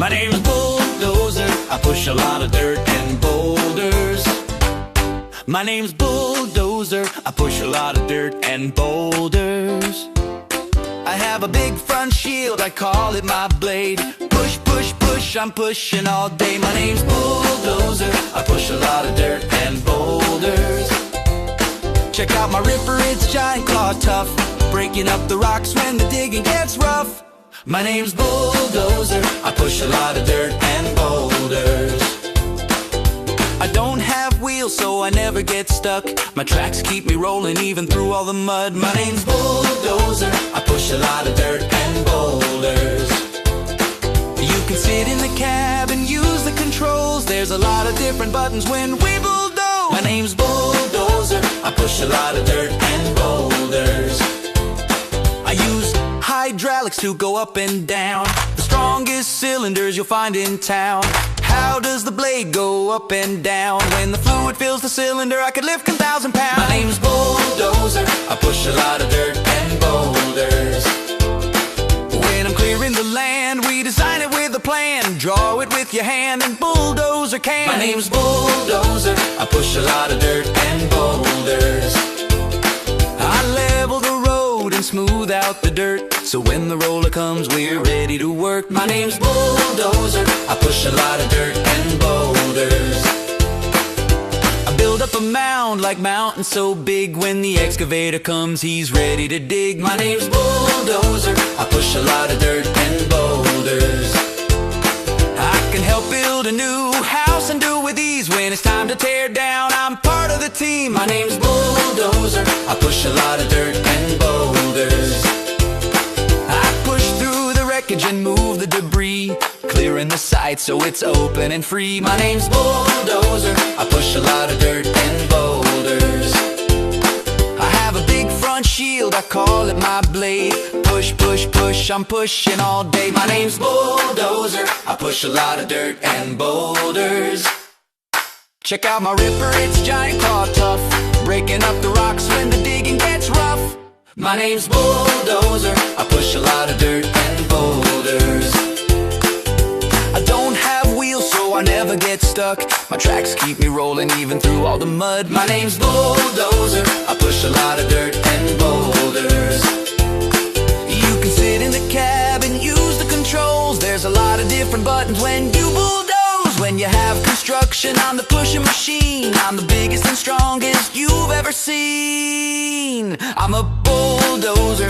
My name's Bulldozer, I push a lot of dirt and boulders. My name's Bulldozer, I push a lot of dirt and boulders. I have a big front shield, I call it my blade. Push, push, push, I'm pushing all day. My name's Bulldozer, I push a lot of dirt and boulders. Check out my ripper, it's giant claw tough, breaking up the rocks when the digging gets rough. My name's Bulldozer, I push a lot of dirt and boulders. I don't have wheels, so I never get stuck. My tracks keep me rolling even through all the mud. My name's Bulldozer, I push a lot of dirt and boulders. You can sit in the cab and use the controls. There's a lot of different buttons when we bulldoze. My name's Bulldozer, I push a lot of dirt and boulders. I use hydraulics to go up and down, the strongest cylinders you'll find in town. How does the blade go up and down? When the fluid fills the cylinder, I could lift 1,000 pounds. My name's Bulldozer, I push a lot of dirt and boulders. When I'm clearing the land, we design it with a plan. Draw it with your hand and bulldozer can. My name's Bulldozer, I push a lot of dirt and boulders. I level the road and smooth out the dirt, so when the roller comes, we're ready to work. My name's Bulldozer, I push a lot of dirt and boulders. I build up a mound like mountains so big, when the excavator comes, he's ready to dig. My name's Bulldozer, I push a lot of dirt and boulders. I can help build a new house and do it with ease. When it's time to tear down, I'm part of the team. My name's Bulldozer, I push a lot of dirt and boulders. I push through the wreckage and move the debris, clearing the site so it's open and free. My name's Bulldozer, I push a lot of dirt and boulders. I have a big front shield, I call it my blade. Push, push, push, I'm pushing all day. My name's Bulldozer, I push a lot of dirt and boulders. Check out my ripper, it's giant claw tough, breaking up the rocks when the digging gets rough. My name's Bulldozer, I push a lot of dirt and boulders. I don't have wheels, so I never get stuck. My tracks keep me rolling even through all the mud. My name's Bulldozer, I push a lot of dirt and boulders. You can sit in the cab and use the controls. There's a lot of different buttons when you bulldoze. When you have construction, I'm the pushing machine. I'm the biggest and strongest you've ever seen. I'm a bulldozer.